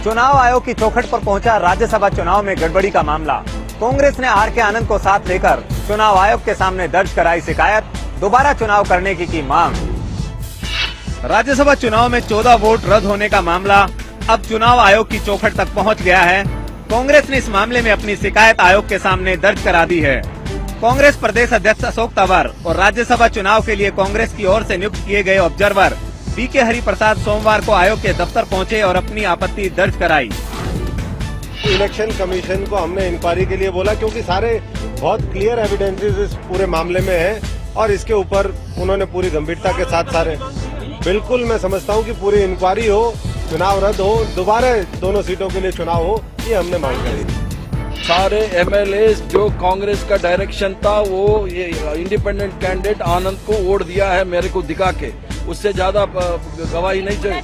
चुनाव आयोग की चौखट पर पहुंचा राज्यसभा चुनाव में गड़बड़ी का मामला। कांग्रेस ने आर के आनंद को साथ लेकर चुनाव आयोग के सामने दर्ज कराई शिकायत, दोबारा चुनाव करने की मांग। राज्यसभा चुनाव में 14 वोट रद्द होने का मामला अब चुनाव आयोग की चौखट तक पहुंच गया है। कांग्रेस ने इस मामले में अपनी शिकायत आयोग के सामने दर्ज करा दी है। कांग्रेस प्रदेश अध्यक्ष अशोक तंवर और राज्यसभा चुनाव के लिए कांग्रेस की ओर से नियुक्त किए गए ऑब्जर्वर बीके हरिप्रसाद सोमवार को आयोग के दफ्तर पहुंचे और अपनी आपत्ति दर्ज कराई। इलेक्शन कमीशन को हमने इंक्वायरी के लिए बोला क्योंकि सारे बहुत क्लियर एविडेंसेस इस पूरे मामले में हैं और इसके ऊपर उन्होंने पूरी गंभीरता के साथ सारे बिल्कुल मैं समझता हूं कि पूरी इंक्वायरी हो, चुनाव रद्द हो, दोबारा दोनों सीटों के लिए चुनाव हो, ये हमने मांग करी। सारे एमएलए जो कांग्रेस का डायरेक्शन था वो ये इंडिपेंडेंट कैंडिडेट आनंद को वोट दिया है मेरे को दिखा के, उससे ज्यादा गवाही नहीं चाहिए।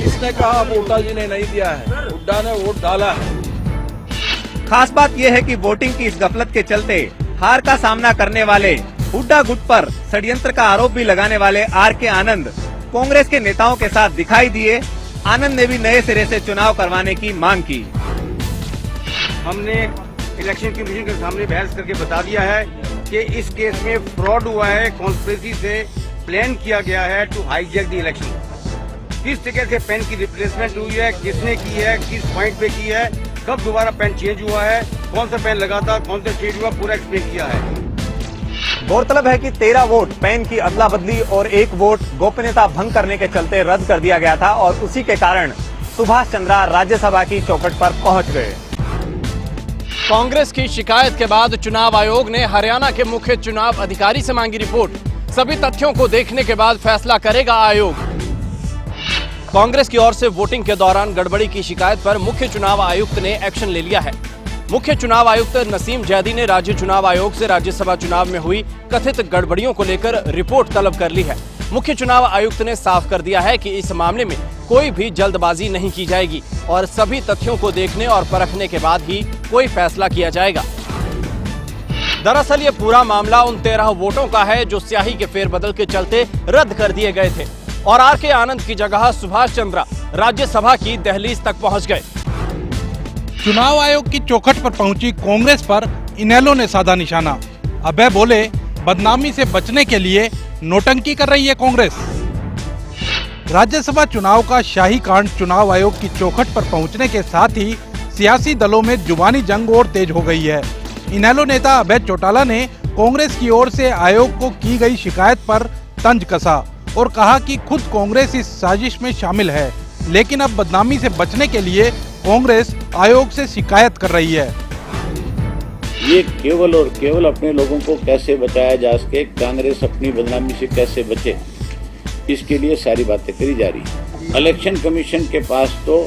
इसने कहा हुड्डा जी ने नहीं दिया है, हुड्डा ने वोट डाला है। खास बात यह है कि वोटिंग की इस गफलत के चलते हार का सामना करने वाले हुड्डा गुट पर षड्यंत्र का आरोप भी लगाने वाले आर के आनंद कांग्रेस के नेताओं के साथ दिखाई दिए। आनंद ने भी नए सिरे से चुनाव करवाने की मांग की। हमने इलेक्शन कमीशन के सामने बहस करके बता दिया है कि इस केस में फ्रॉड हुआ है, कॉन्स्पिरेसी से प्लान किया गया है टू हाईजैक द इलेक्शन। किस जगह से पेन की रिप्लेसमेंट हुई है, किसने की है, किस पॉइंट पे की है, कब दोबारा पेन चेंज हुआ है, कौन सा पेन लगा था, कौन सा चेंज हुआ, पूरा एक्सप्लेन किया है। गौरतलब है कि 13 वोट पेन की अदला बदली और 1 वोट गोपनीयता भंग करने के चलते रद्द कर दिया गया था और उसी के कारण सुभाष चंद्रा राज्यसभा की चौखट पर पहुंच गए। कांग्रेस की शिकायत के बाद चुनाव आयोग ने हरियाणा के मुख्य चुनाव अधिकारी से मांगी रिपोर्ट। सभी तथ्यों को देखने के बाद फैसला करेगा आयोग। कांग्रेस की ओर से वोटिंग के दौरान गड़बड़ी की शिकायत पर मुख्य चुनाव आयुक्त ने एक्शन ले लिया है। मुख्य चुनाव आयुक्त नसीम जैदी ने राज्य चुनाव आयोग से राज्यसभा चुनाव में हुई कथित गड़बड़ियों को लेकर रिपोर्ट तलब कर ली है। मुख्य चुनाव आयुक्त ने साफ कर दिया है कि इस मामले में कोई भी जल्दबाजी नहीं की जाएगी और सभी तथ्यों को देखने और परखने के बाद ही कोई फैसला किया जाएगा। दरअसल ये पूरा मामला उन 13 वोटों का है जो स्याही के फेरबदल के चलते रद्द कर दिए गए थे और आर के आनंद की जगह सुभाष चंद्रा राज्यसभा की दहलीज तक पहुंच गए। चुनाव आयोग की चौखट पर पहुंची कांग्रेस पर इनेलो ने साधा निशाना। अभय बोले, बदनामी से बचने के लिए नोटंकी कर रही है कांग्रेस। राज्यसभा चुनाव का शाही कांड चुनाव आयोग की चौखट पर पहुंचने के साथ ही सियासी दलों में जुबानी जंग और तेज हो गई है। इनेलो नेता अभय चौटाला ने कांग्रेस की ओर से आयोग को की गई शिकायत पर तंज कसा और कहा कि खुद कांग्रेस इस साजिश में शामिल है, लेकिन अब बदनामी से बचने के लिए कांग्रेस आयोग से शिकायत कर रही है। ये केवल और केवल अपने लोगों को कैसे बचाया जा सके, कांग्रेस अपनी बदनामी से कैसे बचे, इसके लिए सारी बातें करी जा रही है। इलेक्शन कमीशन के पास तो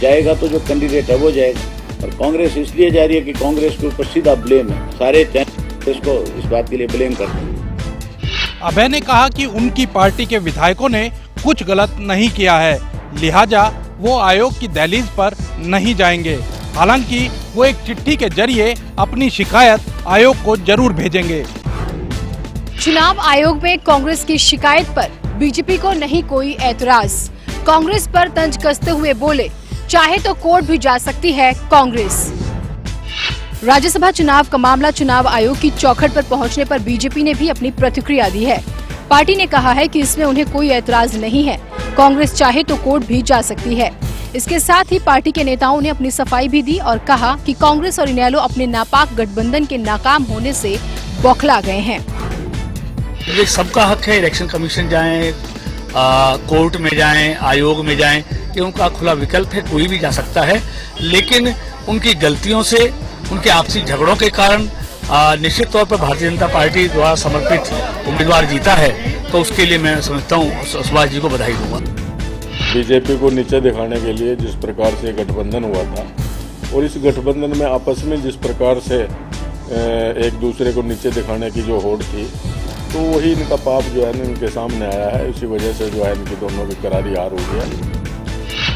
जाएगा तो जो कैंडिडेट है वो जाएगा और कांग्रेस इसलिए जा रही है कि कांग्रेस के ऊपर सीधा ब्लेम है, सारे इसको इस बात के लिए ब्लेम करते हैं। अभय ने कहा कि उनकी पार्टी के विधायकों ने कुछ गलत नहीं किया है, लिहाजा वो आयोग की दहलीज पर नहीं जाएंगे। हालांकि वो एक चिट्ठी के जरिए अपनी शिकायत आयोग को जरूर भेजेंगे। चुनाव आयोग में कांग्रेस की शिकायत पर बीजेपी को नहीं कोई ऐतराज। कांग्रेस पर तंज कसते हुए बोले, चाहे तो कोर्ट भी जा सकती है कांग्रेस। राज्यसभा चुनाव का मामला चुनाव आयोग की चौखट पर पहुंचने पर बीजेपी ने भी अपनी प्रतिक्रिया दी है। पार्टी ने कहा है कि इसमें उन्हें कोई ऐतराज नहीं है, कांग्रेस चाहे तो कोर्ट भी जा सकती है। इसके साथ ही पार्टी के नेताओं ने अपनी सफाई भी दी और कहा कि कांग्रेस और इनेलो अपने नापाक गठबंधन के नाकाम होने से बौखला गए हैं। ये सबका हक है, इलेक्शन कमीशन जाएं, कोर्ट में जाएं, आयोग में जाएं, ये उनका खुला विकल्प है, कोई भी जा सकता है। लेकिन उनकी गलतियों से, उनके आपसी झगड़ों के कारण निश्चित तौर पर भारतीय जनता पार्टी द्वारा समर्पित उम्मीदवार जीता है, तो उसके लिए मैं समझता हूँ सुभाष जी को बधाई दूंगा। बीजेपी को नीचे दिखाने के लिए जिस प्रकार से गठबंधन हुआ था और इस गठबंधन में आपस में जिस प्रकार से एक दूसरे को नीचे दिखाने की जो होड़ थी, तो वही इनका पाप जो है इनके सामने आया है। इसी वजह से जो है इनकी दोनों की करारी हार हुई है।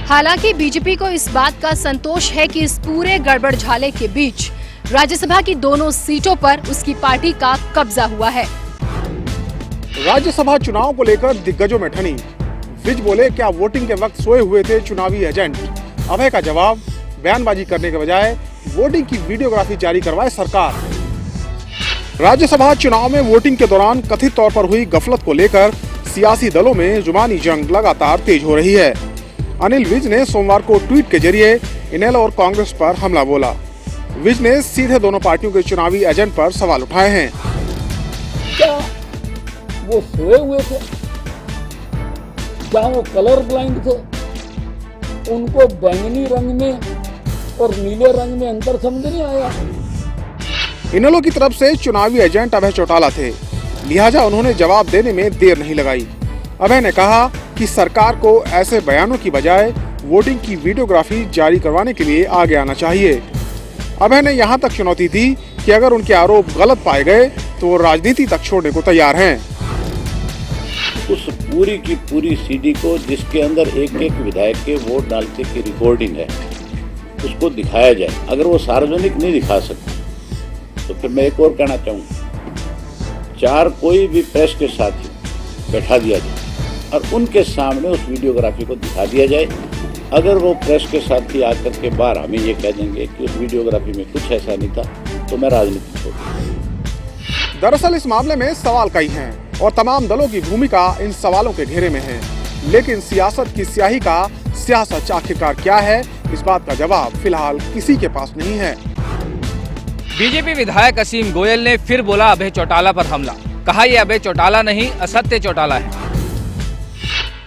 हालांकि बीजेपी को इस बात का संतोष है कि इस पूरे गड़बड़ झाले के बीच राज्यसभा की दोनों सीटों पर उसकी पार्टी का कब्जा हुआ है। राज्यसभा चुनाव को लेकर दिग्गजों में ठनी विज बोले, क्या वोटिंग के वक्त सोए हुए थे चुनावी एजेंट? अभय का जवाब, बयानबाजी करने के बजाय वोटिंग की वीडियोग्राफी जारी करवाए सरकार। राज्यसभा चुनाव में वोटिंग के दौरान कथित तौर पर हुई गफलत को लेकर सियासी दलों में जुबानी जंग लगातार तेज हो रही है। अनिल विज ने सोमवार को ट्वीट के जरिए इनेलो और कांग्रेस पर हमला बोला। विज ने सीधे दोनों पार्टियों के चुनावी एजेंट पर सवाल उठाए हैं। क्या वो सोए हुए थे? क्या वो कलर ब्लाइंड थे? उनको बैंगनी रंग में और नीले रंग में अंतर समझ नहीं आया? इनेलो की तरफ से चुनावी एजेंट अभय चौटाला थे, लिहाजा उन्होंने जवाब देने में देर नहीं लगाई। अभय ने कहा कि सरकार को ऐसे बयानों की बजाय वोटिंग की वीडियोग्राफी जारी करवाने के लिए आगे आना चाहिए। अभय ने यहां तक चुनौती दी कि अगर उनके आरोप गलत पाए गए तो वो राजनीति तक छोड़ने को तैयार हैं। उस पूरी की पूरी सीडी को, जिसके अंदर एक एक विधायक के वोट डालने की रिकॉर्डिंग है, उसको दिखाया जाए। अगर वो सार्वजनिक नहीं दिखा सकते तो फिर मैं एक और कहना चाहूँगा, 4 कोई भी प्रेस के साथी बैठा दिया जाए और उनके सामने उस वीडियोग्राफी को दिखा दिया जाए। अगर वो प्रेस के साथी आकर के बाहर हमें ये कह देंगे कि उस वीडियोग्राफी में कुछ ऐसा नहीं था, तो मैं राजनीति छोड़ दूंगा। दरअसल इस मामले में सवाल कई हैं और तमाम दलों की भूमिका इन सवालों के घेरे में है, लेकिन सियासत की स्याही का सियासत आखिरकार क्या है, इस बात का जवाब फिलहाल किसी के पास नहीं है। बीजेपी विधायक असीम गोयल ने फिर बोला अभय चौटाला पर हमला। कहा यह अभय चौटाला नहीं, असत्य चौटाला है।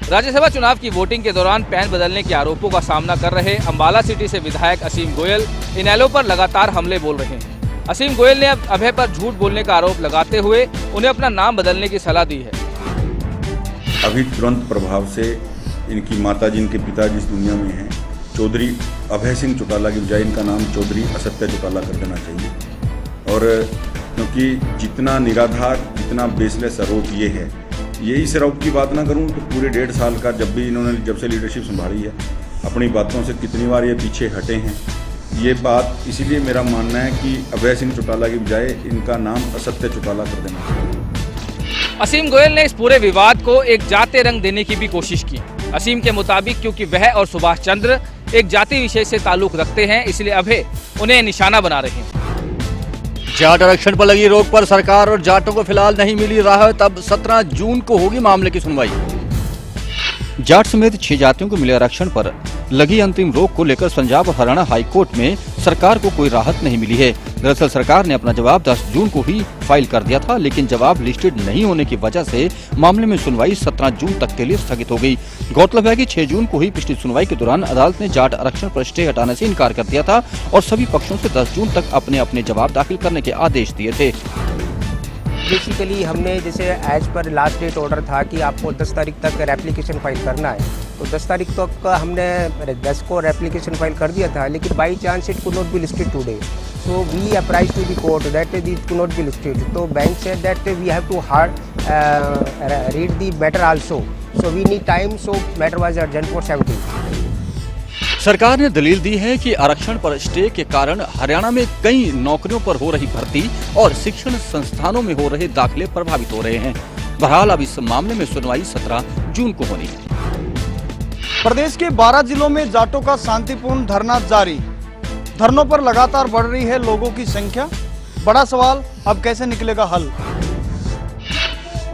राज्यसभा चुनाव की वोटिंग के दौरान पैन बदलने के आरोपों का सामना कर रहे अंबाला सिटी से विधायक असीम गोयल इनेलो पर लगातार हमले बोल रहे हैं। असीम गोयल ने अब अभय पर झूठ बोलने का आरोप लगाते हुए उन्हें अपना नाम बदलने की सलाह दी है। अभी तुरंत प्रभाव से इनकी माता जी, इनके पिताजी इस दुनिया में हैं, चौधरी अभय सिंह चौटाला की बजाय इनका नाम चौधरी असत्य चौटाला कर देना चाहिए। और क्योंकि जितना निराधार, जितना बेसलेस आरोप ये है, यही सिर्फ आरोप की बात ना करूं तो पूरे 1.5 साल का जब से लीडरशिप संभाली है, अपनी बातों से कितनी बार ये पीछे हटे हैं। ये बात इसीलिए मेरा मानना है कि अभय सिंह चौटाला की बजाय इनका नाम असत्य चौटाला कर देना चाहिए। असीम गोयल ने इस पूरे विवाद को एक जातीय रंग देने की भी कोशिश की। असीम के मुताबिक क्योंकि वह और सुभाष चंद्र एक जाति विशेष से ताल्लुक रखते हैं, इसलिए अभय उन्हें निशाना बना रहे हैं। जाट आरक्षण पर लगी रोक पर सरकार और जाटों को फिलहाल नहीं मिली राहत। अब 17 जून को होगी मामले की सुनवाई। जाट समेत 6 जातियों को मिले आरक्षण पर लगी अंतिम रोक को लेकर पंजाब और हरियाणा हाई कोर्ट में सरकार को कोई राहत नहीं मिली है। दरअसल सरकार ने अपना जवाब 10 जून को ही फाइल कर दिया था, लेकिन जवाब लिस्टेड नहीं होने की वजह से मामले में सुनवाई 17 जून तक के लिए स्थगित हो गई। गौरतलब है कि 6 जून को ही पिछली सुनवाई के दौरान अदालत ने जाट आरक्षण पर स्टे हटाने से इनकार कर दिया था और सभी पक्षों से 10 जून तक अपने अपने जवाब दाखिल करने के आदेश दिए थे। बेसिकली हमने जैसे as per last date order था कि आपको 10 तारीख तक एप्लीकेशन फाइल करना है, तो 10 तारीख तक हमने 10 को एप्लीकेशन फाइल कर दिया था, लेकिन by chance it could not be listed today, so we apprise to the court that it could not be listed. तो bank said that we have to read the matter also, so we need time, so matter was urgent for 17। सरकार ने दलील दी है कि आरक्षण पर stay के कारण हरियाणा में कई नौकरियों पर हो रही भर्ती और शिक्षण संस्थानों में हो रहे दाखिले प्रभावित हो रहे हैं। बहरहाल अब इस मामले में सुनवाई 17 जून को होनी है। प्रदेश के 12 जिलों में जाटों का शांतिपूर्ण धरना जारी। धरनों पर लगातार बढ़ रही है लोगों की संख्या। बड़ा सवाल, अब कैसे निकलेगा हल?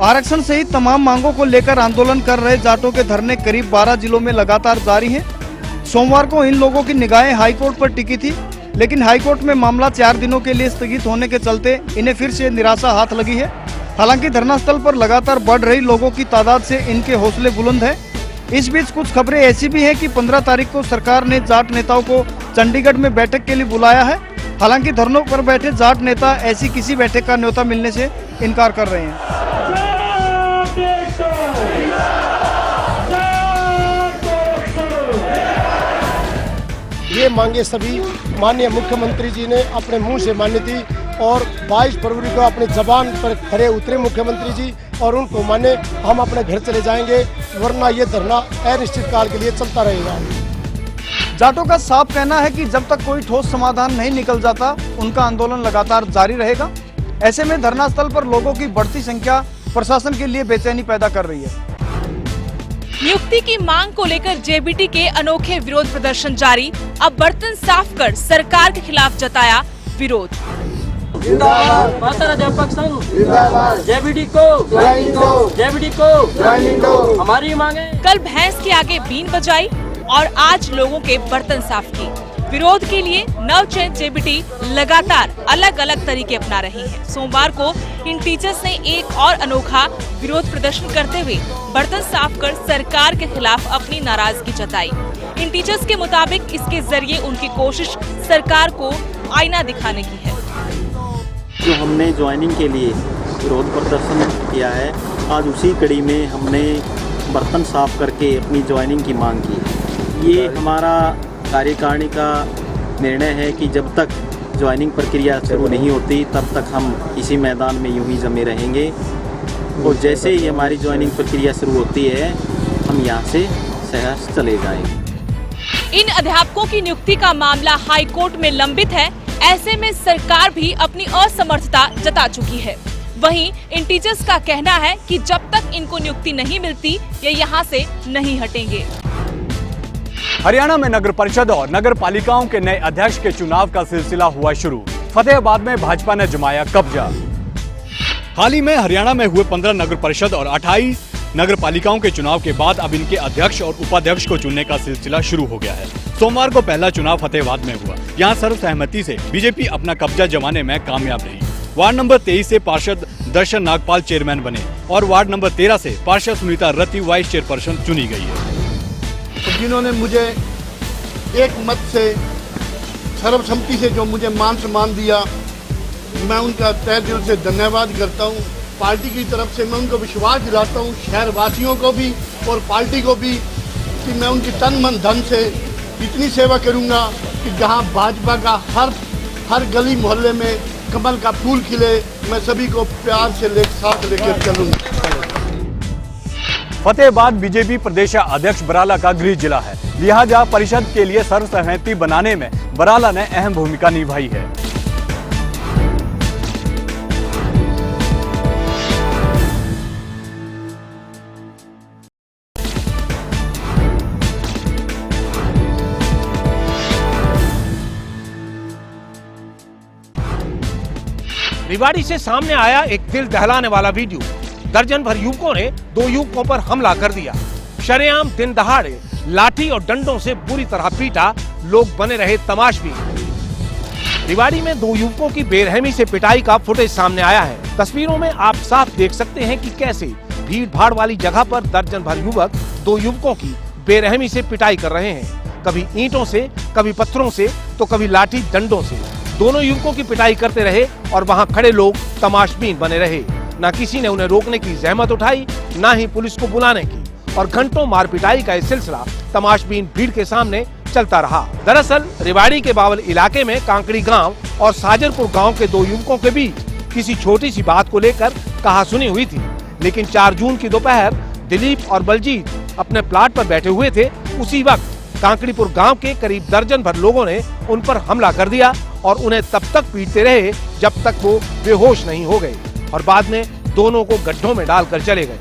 आरक्षण सहित तमाम मांगों को लेकर आंदोलन कर रहे जाटों के धरने करीब 12 जिलों में लगातार जारी हैं। सोमवार को इन लोगों की निगाहें हाईकोर्ट पर टिकी थी, लेकिन हाईकोर्ट में मामला 4 दिनों के लिए स्थगित होने के चलते इन्हें फिर से निराशा हाथ लगी है। हालांकि धरना स्थल पर लगातार बढ़ रही लोगों की तादाद से इनके हौसले बुलंद है। इस बीच कुछ खबरें ऐसी भी हैं कि 15 तारीख को सरकार ने जाट नेताओं को चंडीगढ़ में बैठक के लिए बुलाया है। हालांकि धरनों पर बैठे जाट नेता ऐसी किसी बैठक का न्योता मिलने से इनकार कर रहे हैं। ये मांगे सभी माननीय मुख्यमंत्री जी ने अपने मुंह से मानी थी और 22 फरवरी को अपनी जबान पर खड़े उतरे मुख्यमंत्री जी और उनको माने हम अपने घर चले जाएंगे, वरना ये धरना अनिश्चित काल के लिए चलता रहेगा। जाटों का साफ कहना है कि जब तक कोई ठोस समाधान नहीं निकल जाता उनका आंदोलन लगातार जारी रहेगा। ऐसे में धरना स्थल पर लोगों की बढ़ती संख्या प्रशासन के लिए बेचैनी पैदा कर रही है। नियुक्ति की मांग को लेकर जेबीटी के अनोखे विरोध प्रदर्शन जारी। अब बर्तन साफ कर सरकार के खिलाफ जताया विरोध। जेबीटी को हमारी मांगे। कल भैंस के आगे बीन बजाई और आज लोगों के बर्तन साफ किए। विरोध के लिए नवचयन जेबीटी लगातार अलग अलग तरीके अपना रही है। सोमवार को इन टीचर्स ने एक और अनोखा विरोध प्रदर्शन करते हुए बर्तन साफ कर सरकार के खिलाफ अपनी नाराजगी जताई। इन टीचर्स के मुताबिक इसके जरिए उनकी कोशिश सरकार को आईना दिखाने की है। जो हमने ज्वाइनिंग के लिए विरोध प्रदर्शन किया है, आज उसी कड़ी में हमने बर्तन साफ करके अपनी ज्वाइनिंग की मांग की। ये हमारा कार्यकारिणी का निर्णय है कि जब तक ज्वाइनिंग प्रक्रिया शुरू नहीं होती तब तक हम इसी मैदान में यूं ही जमे रहेंगे और जैसे ही हमारी ज्वाइनिंग प्रक्रिया शुरू होती है हम यहाँ से सहर्ष चले जाएंगे। इन अध्यापकों की नियुक्ति का मामला हाई कोर्ट में लंबित है। ऐसे में सरकार भी अपनी असमर्थता जता चुकी है। वहीं इन टीचर्स का कहना है कि जब तक इनको नियुक्ति नहीं मिलती ये यहाँ से नहीं हटेंगे। हरियाणा में नगर परिषद और नगर पालिकाओं के नए अध्यक्ष के चुनाव का सिलसिला हुआ शुरू। फतेहाबाद में भाजपा ने जमाया कब्जा। हाल ही में हरियाणा में हुए 15 नगर परिषद और 28 नगर पालिकाओं के चुनाव के बाद अब इनके अध्यक्ष और उपाध्यक्ष को चुनने का सिलसिला शुरू हो गया है। सोमवार को पहला चुनाव फतेहाबाद में हुआ। यहाँ सर्वसहमति से बीजेपी अपना कब्जा जमाने में कामयाब रही। वार्ड नंबर 23 से पार्षद दर्शन नागपाल चेयरमैन बने और वार्ड नंबर 13 से पार्षद सुनीता रति वाइस चेयरपर्सन चुनी गई है। जिन्होंने मुझे एक मत से सर्वसम्मति से जो मुझे मान सम्मान दिया, मैं उनका तहे दिल से धन्यवाद करता हूँ। पार्टी की तरफ से मैं उनको विश्वास दिलाता हूँ, शहर वासियों को भी और पार्टी को भी, कि मैं उनकी तन मन धन से इतनी सेवा करूँगा कि जहाँ भाजपा का हर गली मोहल्ले में कमल का फूल खिले, मैं सभी को प्यार से साथ लेकर चलूँगा। फतेहाबाद बीजेपी प्रदेश अध्यक्ष बराला का गृह जिला है, लिहाजा परिषद के लिए सर्वसहमति बनाने में बराला ने अहम भूमिका निभाई है। रेवाड़ी से सामने आया एक दिल दहलाने वाला वीडियो। दर्जन भर युवकों ने 2 युवकों पर हमला कर दिया। शरेआम दिन दहाड़े लाठी और डंडों से बुरी तरह पीटा, लोग बने रहे तमाशबीन। रेवाड़ी में 2 युवकों की बेरहमी से पिटाई का फुटेज सामने आया है। तस्वीरों में आप साफ देख सकते हैं कि कैसे भीड़ भाड़ वाली जगह पर दर्जन भर युवक 2 युवकों की बेरहमी से पिटाई कर रहे हैं। कभी ईंटों से, कभी पत्थरों से, तो कभी लाठी डंडों से। दोनों युवकों की पिटाई करते रहे और वहां खड़े लोग तमाशबीन बने रहे। न किसी ने उन्हें रोकने की जहमत उठाई, न ही पुलिस को बुलाने की, और घंटों मार पिटाई का यह सिलसिला तमाशबीन भीड़ के सामने चलता रहा। दरअसल रेवाड़ी के बावल इलाके में कांकड़ी गांव और साजरपुर गांव के 2 युवकों के बीच किसी छोटी सी बात को लेकर कहासुनी हुई थी, लेकिन 4 जून की दोपहर दिलीप और बलजीत अपने प्लाट पर बैठे हुए थे। उसी वक्त कांकड़ीपुर गांव के करीब दर्जन भर लोगों ने उन पर हमला कर दिया और उन्हें तब तक पीटते रहे जब तक वो बेहोश नहीं हो गए, और बाद में दोनों को गड्ढों में डालकर चले गए।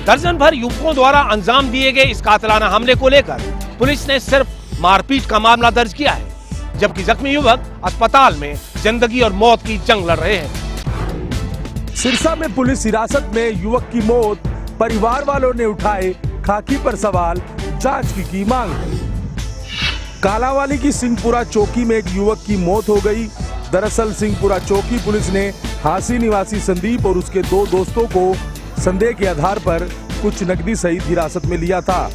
दर्जन भर युवकों द्वारा अंजाम दिए गए इस कातिलाना हमले को लेकर पुलिस ने सिर्फ मारपीट का मामला दर्ज किया है, जबकि जख्मी युवक अस्पताल में जिंदगी और मौत की जंग लड़ रहे हैं। सिरसा में पुलिस हिरासत में युवक की मौत, परिवार वालों ने उठाए खाकी पर सवाल, जांच की मांग। कालावाली की सिंहपुरा चौकी में एक युवक की मौत हो गई। दरअसल सिंहपुरा चौकी पुलिस ने हांसी निवासी संदीप और उसके 2 दोस्तों को संदेह के आधार पर कुछ नकदी सहित हिरासत में लिया था।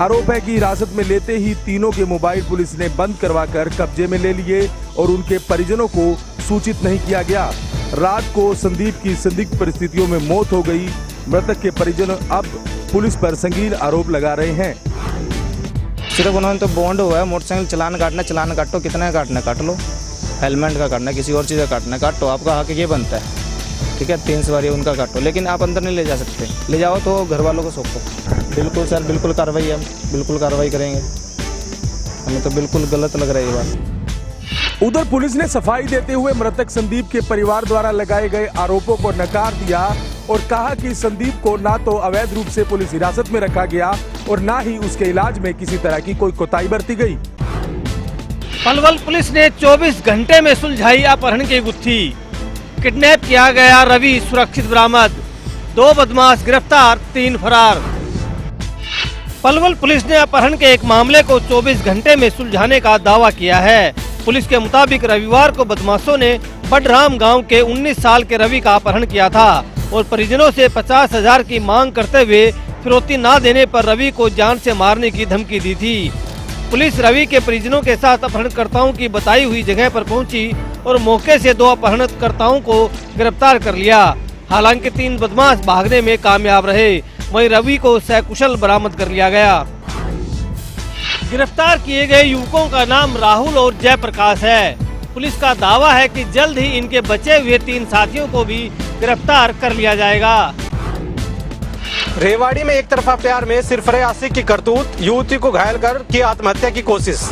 आरोप है कि हिरासत में लेते ही तीनों के मोबाइल पुलिस ने बंद करवाकर कब्जे में ले लिए और उनके परिजनों को सूचित नहीं किया गया। रात को संदीप की संदिग्ध परिस्थितियों में मौत हो गई। मृतक के परिजन अब पुलिस पर संगीन आरोप लगा रहे हैं। सिर्फ उन्होंने तो बॉन्ड हुआ है, मोटरसाइकिल चलान काटो, कितना काटना काट लो, हेलमेट का काटना, किसी और चीज़ का काटना काटो, आपका हक ये बनता है, ठीक है। 3 सवारी उनका काटो, लेकिन आप अंदर नहीं ले जा सकते। ले जाओ तो घर वालों को सौंपो। बिल्कुल सर, बिल्कुल कार्रवाई, हम बिल्कुल कार्रवाई करेंगे। हमें तो बिल्कुल गलत लग रहा है ये बात। उधर पुलिस ने सफाई देते हुए मृतक संदीप के परिवार द्वारा लगाए गए आरोपों को नकार दिया और कहा कि संदीप को ना तो अवैध रूप से पुलिस हिरासत में रखा गया और ना ही उसके इलाज में किसी तरह की कोई कोताही बरती गई। पलवल पुलिस ने 24 घंटे में सुलझाई अपहरण की गुत्थी। किडनैप किया गया रवि सुरक्षित बरामद, 2 बदमाश गिरफ्तार, 3 फरार। पलवल पुलिस ने अपहरण के एक मामले को 24 घंटे में सुलझाने का दावा किया है। पुलिस के मुताबिक रविवार को बदमाशों ने बडराम गांव के 19 साल के रवि का अपहरण किया था और परिजनों से 50,000 की मांग करते हुए फिरौती न देने पर रवि को जान से मारने की धमकी दी थी। पुलिस रवि के परिजनों के साथ अपहरणकर्ताओं की बताई हुई जगह पर पहुंची और मौके से 2 अपहरणकर्ताओं को गिरफ्तार कर लिया। हालांकि 3 बदमाश भागने में कामयाब रहे, वहीं रवि को सकुशल बरामद कर लिया गया। गिरफ्तार किए गए युवकों का नाम राहुल और जयप्रकाश है। पुलिस का दावा है कि जल्द ही इनके बचे हुए 3 साथियों को भी गिरफ्तार कर लिया जाएगा। रेवाड़ी में एक तरफा प्यार में सिरफरे आशिक की करतूत, युवती को घायल कर की आत्महत्या की कोशिश।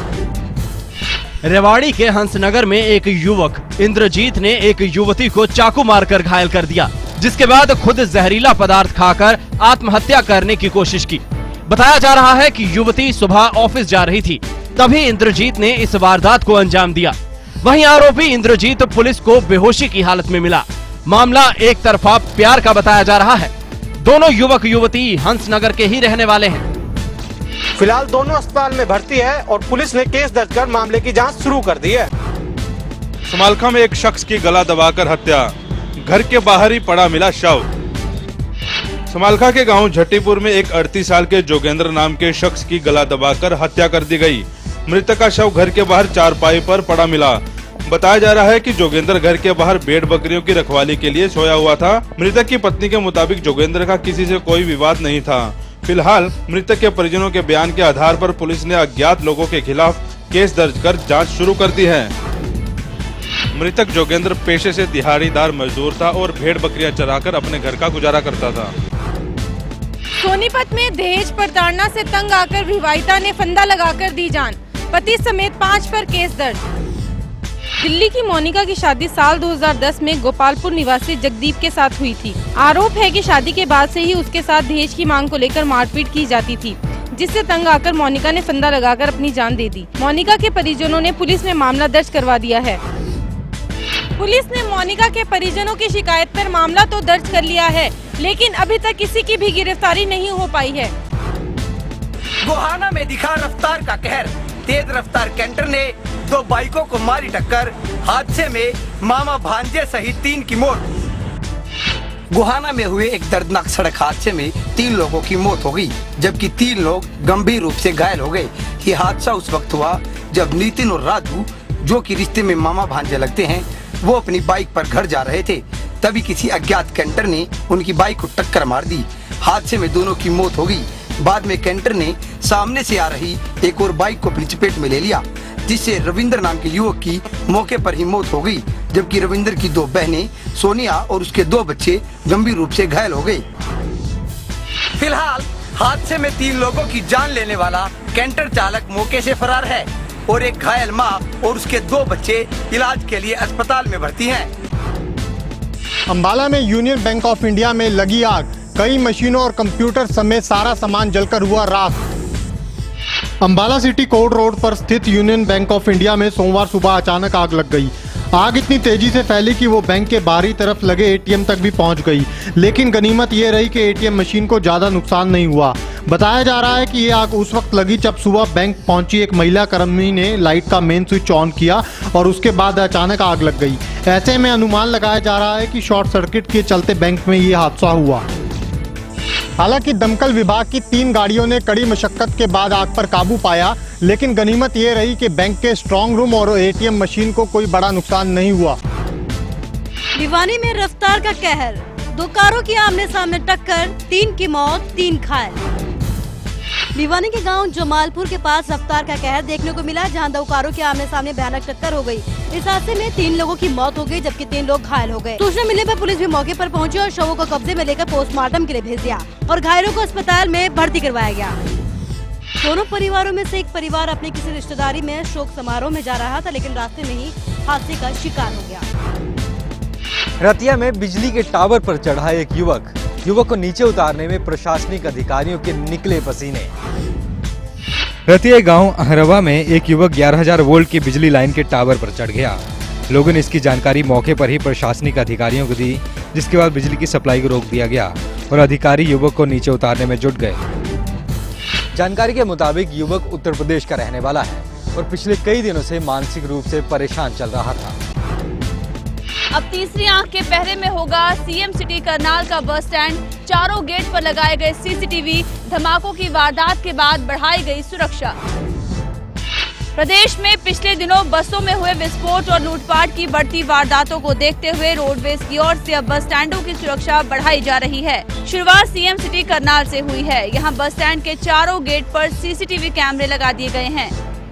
रेवाड़ी के हंसनगर में एक युवक इंद्रजीत ने एक युवती को चाकू मारकर घायल कर दिया, जिसके बाद खुद जहरीला पदार्थ खाकर आत्महत्या करने की कोशिश की। बताया जा रहा है कि युवती सुबह ऑफिस जा रही थी, तभी इंद्रजीत ने इस वारदात को अंजाम दिया। वहीं आरोपी इंद्रजीत पुलिस को बेहोशी की हालत में मिला। मामला एक तरफा प्यार का बताया जा रहा है। दोनों युवक युवती हंसनगर के ही रहने वाले हैं। फिलहाल दोनों अस्पताल में भर्ती है और पुलिस ने केस दर्ज कर मामले की जांच शुरू कर दी है। समालखा में एक शख्स की गला दबाकर हत्या, घर के बाहर ही पड़ा मिला शव। समालखा के गांव झट्टीपुर में एक 38 साल के जोगेंद्र नाम के शख्स की गला दबाकर हत्या कर दी गई। मृतक का शव घर के बाहर चारपाई पर पड़ा मिला। बताया जा रहा है कि जोगेंद्र घर के बाहर भेड़ बकरियों की रखवाली के लिए सोया हुआ था। मृतक की पत्नी के मुताबिक जोगेंद्र का किसी से कोई विवाद नहीं था। फिलहाल मृतक के परिजनों के बयान के आधार पर पुलिस ने अज्ञात लोगों के खिलाफ केस दर्ज कर जांच शुरू कर दी है। मृतक जोगेंद्र पेशे से दिहाड़ीदार मजदूर था और भेड़ बकरियां चराकर अपने घर का गुजारा करता था। सोनीपत में दहेज प्रताड़ना से तंग आकर विवाहिता ने फंदा लगाकर दी जान, पति समेत 5 पर केस दर्ज। दिल्ली की मोनिका की शादी साल 2010 में गोपालपुर निवासी जगदीप के साथ हुई थी। आरोप है कि शादी के बाद से ही उसके साथ दहेज की मांग को लेकर मारपीट की जाती थी, जिससे तंग आकर मोनिका ने फंदा लगाकर अपनी जान दे दी। मोनिका के परिजनों ने पुलिस में मामला दर्ज करवा दिया है। पुलिस ने मोनिका के परिजनों की शिकायत पर मामला तो दर्ज कर लिया है, लेकिन अभी तक किसी की भी गिरफ्तारी नहीं हो पाई है। गोहाना में दिखा रफ्तार का कहर, तेज रफ्तार कैंटर ने 2 बाइकों को मारी टक्कर। हादसे में मामा भांजे सहित 3 की मौत। गोहाना में हुए एक दर्दनाक सड़क हादसे में 3 लोगों की मौत हो गई, जबकि 3 लोग गंभीर रूप से घायल हो गए। ये हादसा उस वक्त हुआ जब नितिन और राजू, जो कि रिश्ते में मामा भांजे लगते हैं, वो अपनी बाइक पर घर जा रहे थे। तभी किसी अज्ञात कैंटर ने उनकी बाइक को टक्कर मार दी। हादसे में दोनों की मौत हो गई। बाद में कैंटर ने सामने से आ रही एक और बाइक को अपनी चपेट में ले लिया, जिससे रविंद्र नाम के युवक की मौके पर ही मौत हो गई, जबकि रविंद्र की 2 बहनें सोनिया और उसके 2 बच्चे गंभीर रूप से घायल हो गए। फिलहाल हादसे में 3 लोगों की जान लेने वाला कैंटर चालक मौके से फरार है और एक घायल मां और उसके 2 बच्चे इलाज के लिए अस्पताल में भर्ती हैं। अंबाला में यूनियन बैंक ऑफ इंडिया में लगी आग, कई मशीनों और कंप्यूटर समेत सारा सामान जलकर हुआ राख। अंबाला सिटी कोर्ट रोड पर स्थित यूनियन बैंक ऑफ इंडिया में सोमवार सुबह अचानक आग लग गई। आग इतनी तेजी से फैली कि वो बैंक के बाहरी तरफ लगे एटीएम तक भी पहुंच गई, लेकिन गनीमत ये रही कि एटीएम मशीन को ज्यादा नुकसान नहीं हुआ। बताया जा रहा है कि ये आग उस वक्त लगी जब सुबह बैंक पहुंची एक महिला कर्मी ने लाइट का मेन स्विच ऑन किया और उसके बाद अचानक आग लग गई। ऐसे में अनुमान लगाया जा रहा है कि शॉर्ट सर्किट के चलते बैंक में ये हादसा हुआ। हालांकि दमकल विभाग की 3 गाड़ियों ने कड़ी मशक्कत के बाद आग पर काबू पाया, लेकिन गनीमत ये रही कि बैंक के स्ट्रांग रूम और एटीएम मशीन को कोई बड़ा नुकसान नहीं हुआ। भिवानी में रफ्तार का कहर, 2 कारों की आमने सामने टक्कर, 3 की मौत, 3 घायल। भिवानी के गांव जमालपुर के पास रफ्तार का कहर देखने को मिला, जहां 2 कारों के आमने सामने भयानक टक्कर हो गई। इस हादसे में 3 लोगों की मौत हो गई, जबकि 3 लोग घायल हो गए। सूचना मिलने पर पुलिस भी मौके पर पहुंची और शवों को कब्जे में लेकर पोस्टमार्टम के लिए भेज दिया और घायलों को अस्पताल में भर्ती करवाया गया। दोनों परिवारों में से एक परिवार अपने किसी रिश्तेदारी में शोक समारोह में जा रहा था, लेकिन रास्ते में ही हादसे का शिकार हो गया। रतिया में बिजली के टावर पर चढ़ा एक युवक को नीचे उतारने में प्रशासनिक अधिकारियों के निकले पसीने। रतिया गांव अहरवा में एक युवक 11,000 वोल्ट की बिजली लाइन के टावर पर चढ़ गया। लोगों ने इसकी जानकारी मौके पर ही प्रशासनिक अधिकारियों को दी, जिसके बाद बिजली की सप्लाई को रोक दिया गया और अधिकारी युवक को नीचे उतारने में जुट गए। जानकारी के मुताबिक युवक उत्तर प्रदेश का रहने वाला है और पिछले कई दिनों से मानसिक रूप से परेशान चल रहा था। अब तीसरी आंख के पहरे में होगा सीएम सिटी करनाल का बस स्टैंड। चारों गेट पर लगाए गए सीसीटीवी, धमाकों की वारदात के बाद बढ़ाई गई सुरक्षा। प्रदेश में पिछले दिनों बसों में हुए विस्फोट और लूटपाट की बढ़ती वारदातों को देखते हुए रोडवेज की ओर से अब बस स्टैंडों की सुरक्षा बढ़ाई जा रही है। शुरुआत सीएम सिटी करनाल से हुई है। यहां बस स्टैंड के चारों गेट पर सीसीटीवी कैमरे लगा दिए गए हैं।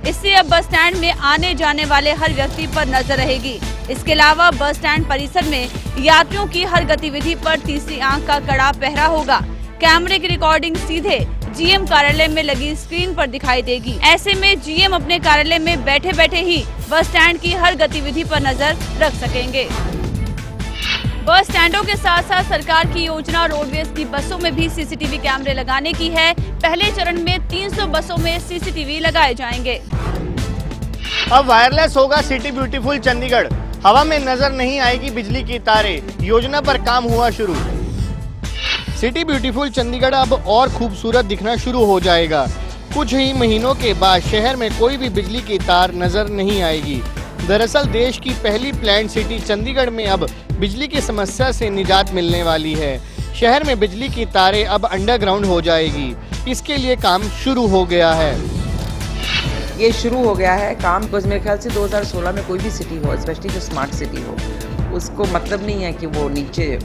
इससे अब बस स्टैंड में आने जाने वाले हर व्यक्ति पर नजर रहेगी। इसके अलावा बस स्टैंड परिसर में यात्रियों की हर गतिविधि पर तीसरी आंख का कड़ा पहरा होगा। कैमरे की रिकॉर्डिंग सीधे जीएम कार्यालय में लगी स्क्रीन पर दिखाई देगी। ऐसे में जीएम अपने कार्यालय में बैठे बैठे ही बस स्टैंड की हर गतिविधि पर नजर रख सकेंगे। बस स्टैंडों के साथ साथ सरकार की योजना रोडवेज की बसों में भी सीसीटीवी कैमरे लगाने की है। पहले चरण में 300 बसों में सीसीटीवी लगाए जाएंगे। अब वायरलेस होगा सिटी ब्यूटीफुल चंडीगढ़। हवा में नजर नहीं आएगी बिजली की तारें। योजना पर काम हुआ शुरू। सिटी ब्यूटीफुल चंडीगढ़ अब और खूबसूरत दिखना शुरू हो जाएगा। कुछ ही महीनों के बाद शहर में कोई भी बिजली की तार नजर नहीं आएगी। दरअसल देश की पहली प्लान्ड सिटी चंडीगढ़ में अब बिजली की समस्या से निजात मिलने वाली है। शहर में बिजली की तारें अब अंडरग्राउंड हो जाएगी। इसके लिए काम शुरू हो गया है। ये शुरू हो गया है काम, बिकॉज मेरे ख्याल से 2016 में कोई भी सिटी हो, स्पेशली जो स्मार्ट सिटी हो, उसको मतलब नहीं है कि वो नीचे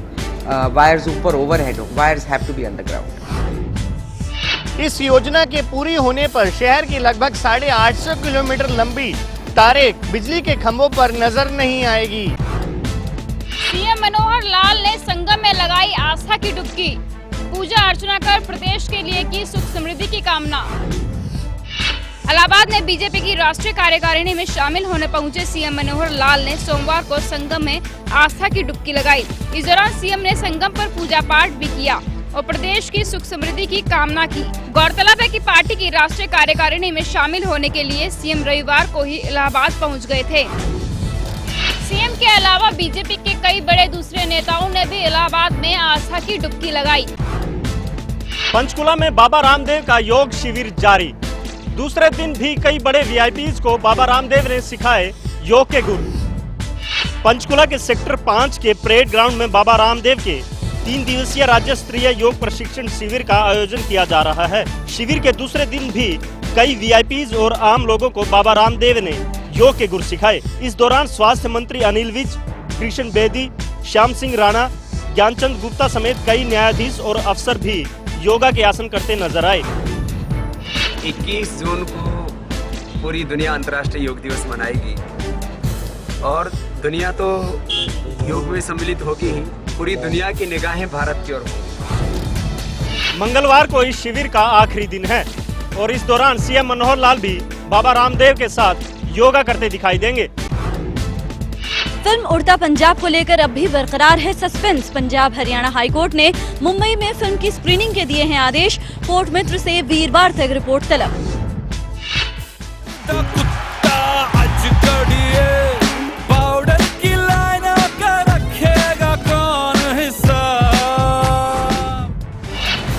वायर्स ऊपर ओवरहेड हो। Wires have to be underground. इस योजना के पूरी होने पर शहर की लगभग 850 किलोमीटर लंबी तारें बिजली के खंभों पर नजर नहीं आएगी। सीएम मनोहर लाल ने संगम में लगाई आस्था की डुबकी। पूजा अर्चना कर प्रदेश के लिए की सुख समृद्धि की कामना। इलाहाबाद में बीजेपी की राष्ट्रीय कार्यकारिणी में शामिल होने पहुंचे सीएम मनोहर लाल ने सोमवार को संगम में आस्था की डुबकी लगाई। इस दौरान सीएम ने संगम पर पूजा पाठ भी किया और प्रदेश की सुख समृद्धि की कामना की। गौरतलब है कि पार्टी की राष्ट्रीय कार्यकारिणी में शामिल होने के लिए सीएम रविवार को ही इलाहाबाद पहुंच गए थे। सीएम के अलावा बीजेपी के कई बड़े दूसरे नेताओं ने भी इलाहाबाद में आस्था की डुबकी लगाई। पंचकुला में बाबा रामदेव का योग शिविर जारी। दूसरे दिन भी कई बड़े वीआईपीज को बाबा रामदेव ने सिखाए योग के गुर। पंचकुला के सेक्टर 5 के परेड ग्राउंड में बाबा रामदेव के 3 दिवसीय राज्य स्तरीय योग प्रशिक्षण शिविर का आयोजन किया जा रहा है। शिविर के दूसरे दिन भी कई वीआईपीज और आम लोगों को बाबा रामदेव ने योग के गुर सिखाए। इस दौरान स्वास्थ्य मंत्री अनिल विज, कृष्ण बेदी, श्याम सिंह राणा, ज्ञानचंद गुप्ता समेत कई न्यायाधीश और अफसर भी योगा के आसन करते नजर आए। 21 जून को पूरी दुनिया अंतर्राष्ट्रीय योग दिवस मनाएगी और दुनिया तो योग में सम्मिलित होगी ही। पूरी दुनिया की निगाहें भारत की ओर होंगी। मंगलवार को इस शिविर का आखिरी दिन है और इस दौरान सीएम मनोहर लाल भी बाबा रामदेव के साथ योगा करते दिखाई देंगे। फिल्म उड़ता पंजाब को लेकर अब भी बरकरार है सस्पेंस। पंजाब हरियाणा हाईकोर्ट ने मुंबई में फिल्म की स्क्रीनिंग के दिए हैं आदेश। कोर्ट मित्र से वीरवार तक रिपोर्ट तलब।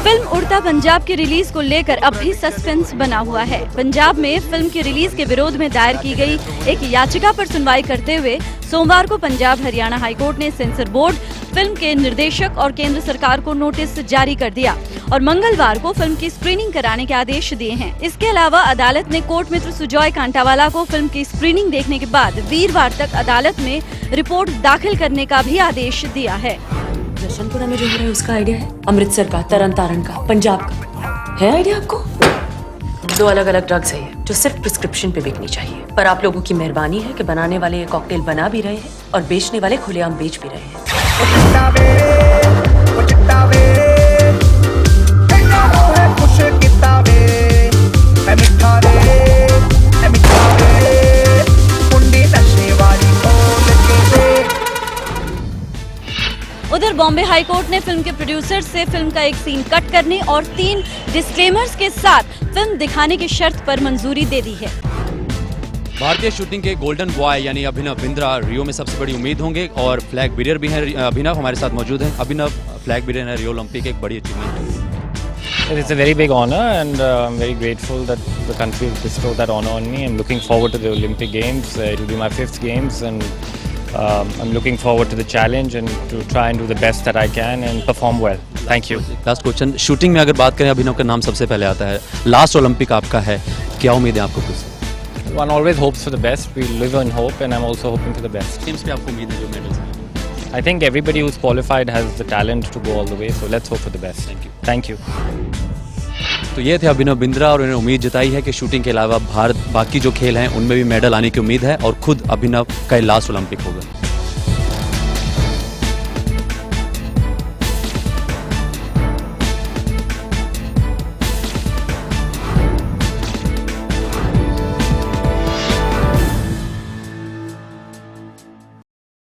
फिल्म उड़ता पंजाब की रिलीज को लेकर अब भी सस्पेंस बना हुआ है। पंजाब में फिल्म की रिलीज के विरोध में दायर की गई एक याचिका पर सुनवाई करते हुए सोमवार को पंजाब हरियाणा हाईकोर्ट ने सेंसर बोर्ड, फिल्म के निर्देशक और केंद्र सरकार को नोटिस जारी कर दिया और मंगलवार को फिल्म की स्क्रीनिंग कराने के आदेश दिए हैं। इसके अलावा अदालत ने कोर्ट मित्र सुजॉय कांटावाला को फिल्म की स्क्रीनिंग देखने के बाद वीरवार तक अदालत में रिपोर्ट दाखिल करने का भी आदेश दिया है। जशनपुरा में जो हो रहा है उसका आइडिया है? अमृतसर का, तरन तारण का, पंजाब का है आइडिया आपको? 2 अलग अलग ड्रग्स है ये, जो सिर्फ प्रिस्क्रिप्शन पे बिकनी चाहिए। पर आप लोगों की मेहरबानी है कि बनाने वाले ये कॉकटेल बना भी रहे हैं और बेचने वाले खुलेआम बेच भी रहे हैं। बॉम्बे हाई कोर्ट ने फिल्म के प्रोड्यूसर से फिल्म का एक सीन कट करने और 3 डिस्क्लेमर्स के साथ फिल्म दिखाने की शर्त पर मंजूरी दे दी है। भारतीय शूटिंग के गोल्डन बॉय यानी अभिनव बिंद्रा रियो में सबसे बड़ी उम्मीद होंगे और फ्लैग बीरियर भी हैं। अभिनव हमारे साथ मौजूद हैं। अभिनव, फ्लैग बीरियर है रियो ओलंपिक, एक बड़ी अचीवमेंट है। It's a very big honor and I'm very grateful that the country has bestowed that honor on me. I'm looking forward to the Olympic Games. It will be my 5th Games and I'm looking forward to the challenge and to try and do the best that I can and perform well. Thank you. Last question, shooting में अगर बात करें अभिनव का नाम सबसे पहले आता है, लास्ट ओलंपिक आपका है, क्या उम्मीद है आपको कुछ? One always hopes for the best. We live in hope and I'm also hoping for the best. Games पे आपको उम्मीद है जो medals? I think everybody who's qualified has the talent to go all the way, so let's hope for the best. Thank you. Thank you. तो ये थे अभिनव बिंद्रा और उन्होंने उम्मीद जताई है कि शूटिंग के अलावा भारत बाकी जो खेल हैं उनमें भी मेडल आने की उम्मीद है और खुद अभिनव का लास्ट ओलंपिक होगा।